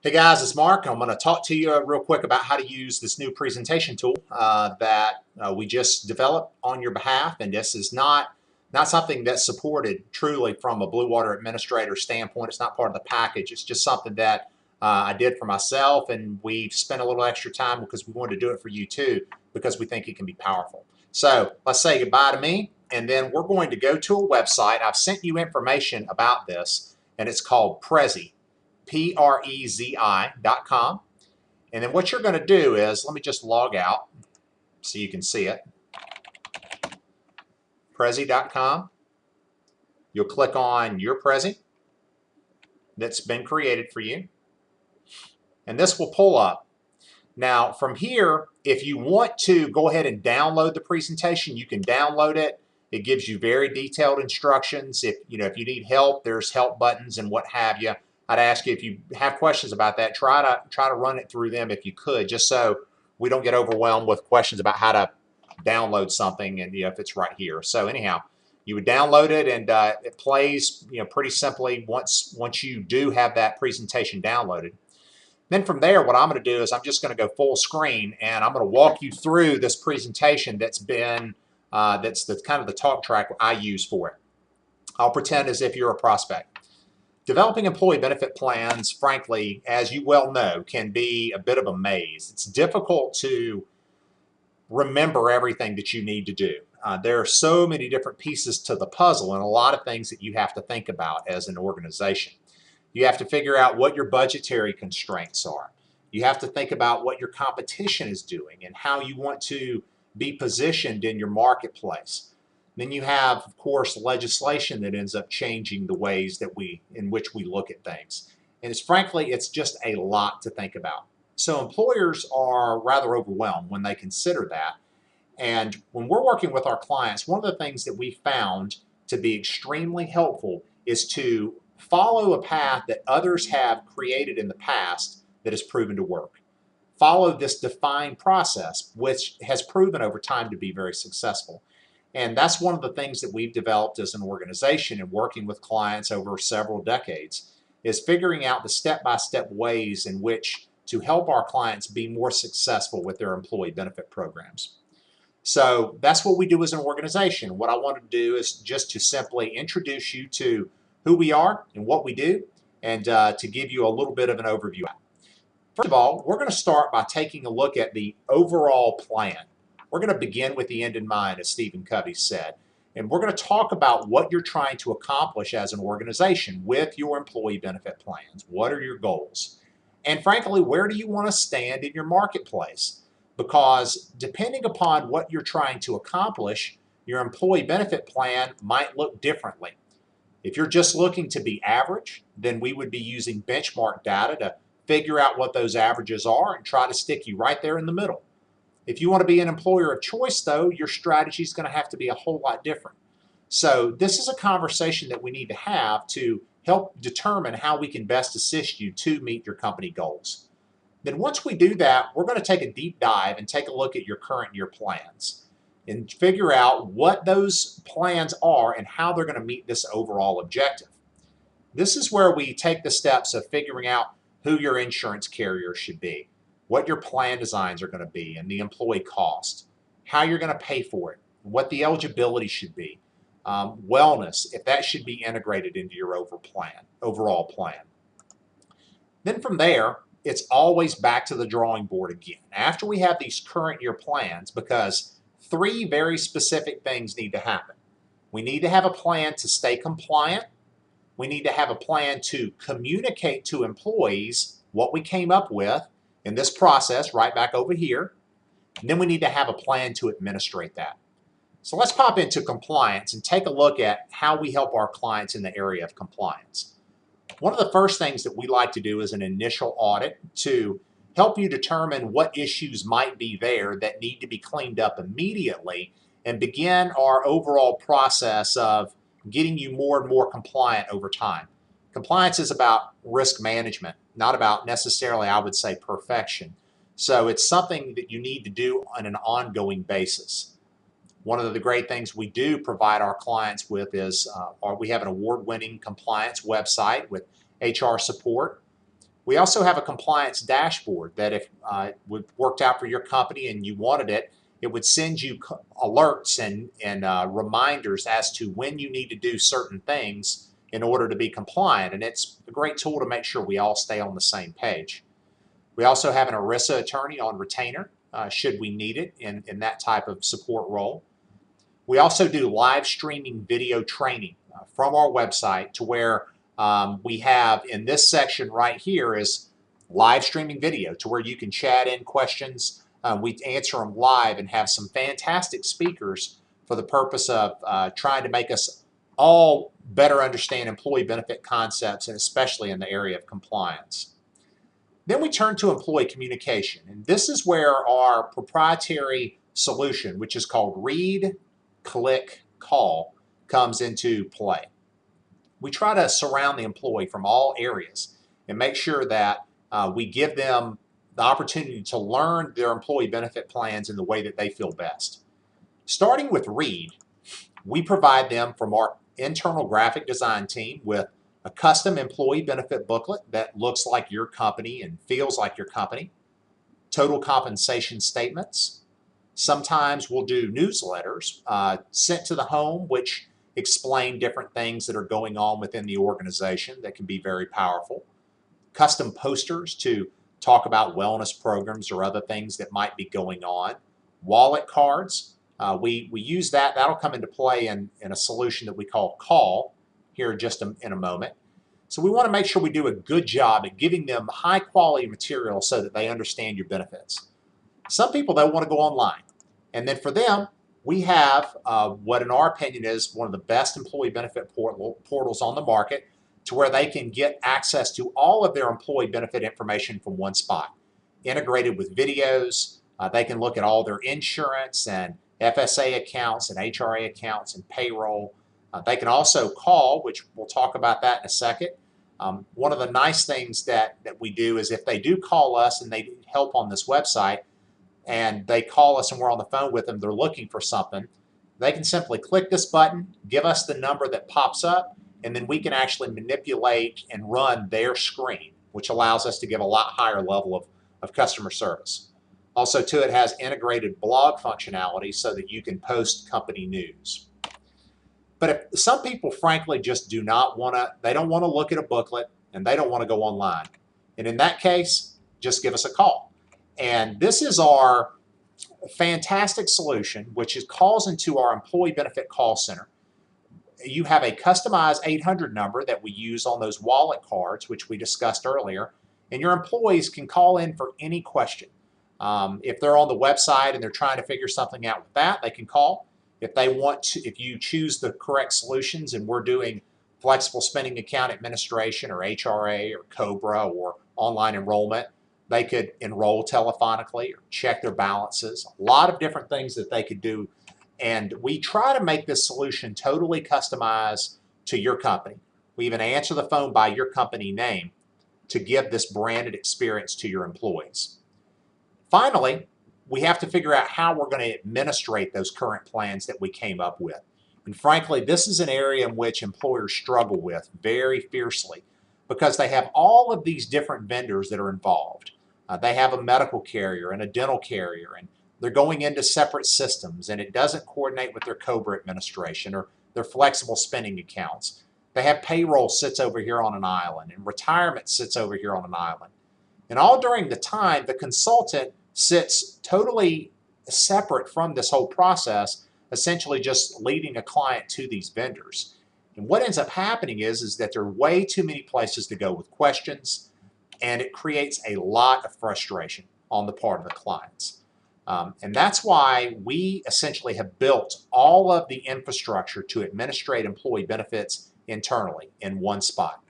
Hey guys, it's Mark. I'm going to talk to you real quick about how to use this new presentation tool that we just developed on your behalf. And this is not something that's supported truly from a Blue Water administrator standpoint. It's not part of the package. It's just something that I did for myself, and we've spent a little extra time because we wanted to do it for you too, because we think it can be powerful. So let's say goodbye to me, and then we're going to go to a website. I've sent you information about this, and it's called Prezi. Prezi.com. And then what you're going to do is, let me just log out so you can see it. Prezi.com. You'll click on your Prezi that's been created for you, and this will pull up. Now from here, if you want to go ahead and download the presentation, you can download it. It gives you very detailed instructions. If you need help, there's help buttons and what have you. I'd ask you, if you have questions about that, try to run it through them if you could, just so we don't get overwhelmed with questions about how to download something and if it's right here. So anyhow, you would download it, and it plays pretty simply once you do have that presentation downloaded. Then from there, what I'm going to do is I'm just going to go full screen, and I'm going to walk you through this presentation that's been that's kind of the talk track I use for it. I'll pretend as if you're a prospect. Developing employee benefit plans, frankly, as you well know, can be a bit of a maze. It's difficult to remember everything that you need to do. There are so many different pieces to the puzzle, and a lot of things that you have to think about as an organization. You have to figure out what your budgetary constraints are. You have to think about what your competition is doing and how you want to be positioned in your marketplace. Then you have, of course, legislation that ends up changing the ways in which we look at things. And frankly, it's just a lot to think about. So employers are rather overwhelmed when they consider that. And when we're working with our clients, one of the things that we found to be extremely helpful is to follow a path that others have created in the past that has proven to work. Follow this defined process, which has proven over time to be very successful. And that's one of the things that we've developed as an organization and working with clients over several decades, is figuring out the step-by-step ways in which to help our clients be more successful with their employee benefit programs. So that's what we do as an organization. What I want to do is just to simply introduce you to who we are and what we do, and to give you a little bit of an overview. First of all, we're going to start by taking a look at the overall plan. We're going to begin with the end in mind, as Stephen Covey said, and we're going to talk about what you're trying to accomplish as an organization with your employee benefit plans. What are your goals? And frankly, where do you want to stand in your marketplace? Because depending upon what you're trying to accomplish, your employee benefit plan might look differently. If you're just looking to be average, then we would be using benchmark data to figure out what those averages are and try to stick you right there in the middle. If you want to be an employer of choice, though, your strategy is going to have to be a whole lot different. So this is a conversation that we need to have to help determine how we can best assist you to meet your company goals. Then once we do that, we're going to take a deep dive and take a look at your current year plans and figure out what those plans are and how they're going to meet this overall objective. This is where we take the steps of figuring out who your insurance carrier should be, what your plan designs are going to be, and the employee cost, how you're going to pay for it, what the eligibility should be, wellness, if that should be integrated into your overall plan. Then from there, it's always back to the drawing board again. After we have these current year plans, because three very specific things need to happen. We need to have a plan to stay compliant. We need to have a plan to communicate to employees what we came up with in this process right back over here. And then we need to have a plan to administrate that. So let's pop into compliance and take a look at how we help our clients in the area of compliance. One of the first things that we like to do is an initial audit to help you determine what issues might be there that need to be cleaned up immediately and begin our overall process of getting you more and more compliant over time. Compliance is about risk management, not about necessarily, I would say, perfection. So it's something that you need to do on an ongoing basis. One of the great things we do provide our clients with is we have an award-winning compliance website with HR support. We also have a compliance dashboard that if it worked out for your company and you wanted it, it would send you alerts and reminders as to when you need to do certain things in order to be compliant. And it's a great tool to make sure we all stay on the same page. We also have an ERISA attorney on retainer should we need it in that type of support role. We also do live streaming video training from our website to where we have in this section right here is live streaming video to where you can chat in questions. We answer them live and have some fantastic speakers for the purpose of trying to make us all better understand employee benefit concepts, and especially in the area of compliance. Then we turn to employee communication, and this is where our proprietary solution, which is called Read, Click, Call, comes into play. We try to surround the employee from all areas and make sure that we give them the opportunity to learn their employee benefit plans in the way that they feel best. Starting with Read, we provide them from our internal graphic design team with a custom employee benefit booklet that looks like your company and feels like your company, total compensation statements. Sometimes we'll do newsletters sent to the home, which explain different things that are going on within the organization that can be very powerful. Custom posters to talk about wellness programs or other things that might be going on. Wallet cards, we use that. That'll come into play in a solution that we call Call here just in a moment. So we want to make sure we do a good job at giving them high quality material so that they understand your benefits. Some people, they want to go online. And then for them, we have what in our opinion is one of the best employee benefit portals on the market, to where they can get access to all of their employee benefit information from one spot. Integrated with videos, they can look at all their insurance and FSA accounts and HRA accounts and payroll. They can also call, which we'll talk about that in a second. One of the nice things that we do is if they do call us and they need help on this website, and they call us and we're on the phone with them, they're looking for something, they can simply click this button, give us the number that pops up, and then we can actually manipulate and run their screen, which allows us to give a lot higher level of customer service. Also, too, it has integrated blog functionality so that you can post company news. But if some people, frankly, just do not want to, they don't want to look at a booklet and they don't want to go online. And in that case, just give us a call. And this is our fantastic solution, which calls into our employee benefit call center. You have a customized 800 number that we use on those wallet cards, which we discussed earlier, and your employees can call in for any question. If they're on the website and they're trying to figure something out with that, they can call. If they want to, if you choose the correct solutions and we're doing flexible spending account administration or HRA or COBRA or online enrollment, they could enroll telephonically or check their balances. A lot of different things that they could do. And we try to make this solution totally customized to your company. We even answer the phone by your company name to give this branded experience to your employees. Finally, we have to figure out how we're going to administrate those current plans that we came up with. And frankly, this is an area in which employers struggle with very fiercely because they have all of these different vendors that are involved. They have a medical carrier and a dental carrier, and they're going into separate systems, and it doesn't coordinate with their COBRA administration or their flexible spending accounts. They have payroll sits over here on an island, and retirement sits over here on an island. And all during the time, the consultant sits totally separate from this whole process, essentially just leading a client to these vendors. And what ends up happening is that there are way too many places to go with questions, and it creates a lot of frustration on the part of the clients. And that's why we essentially have built all of the infrastructure to administrate employee benefits internally in one spot.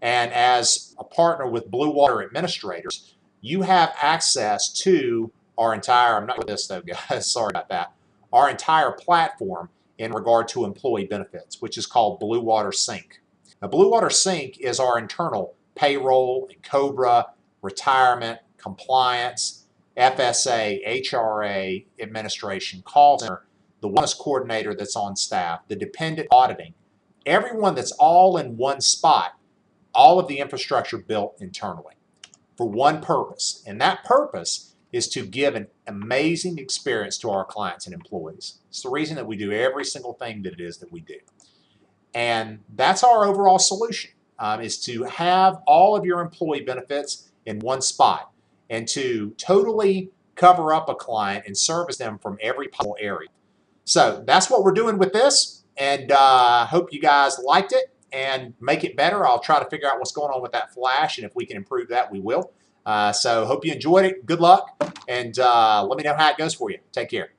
And as a partner with Blue Water Administrators, you have access to our entire, I'm not with this though, guys, sorry about that, our entire platform in regard to employee benefits, which is called Blue Water Sync. Now, Blue Water Sync is our internal payroll and COBRA, retirement, compliance, FSA, HRA administration, call center, the wellness coordinator that's on staff, the dependent auditing, everyone that's all in one spot, all of the infrastructure built internally. for one purpose, and that purpose is to give an amazing experience to our clients and employees. It's the reason that we do every single thing that it is that we do. And that's our overall solution, is to have all of your employee benefits in one spot and to totally cover up a client and service them from every possible area. So that's what we're doing with this, and hope you guys liked it and make it better. I'll try to figure out what's going on with that flash, and if we can improve that, we will. So hope you enjoyed it. Good luck, and let me know how it goes for you. Take care.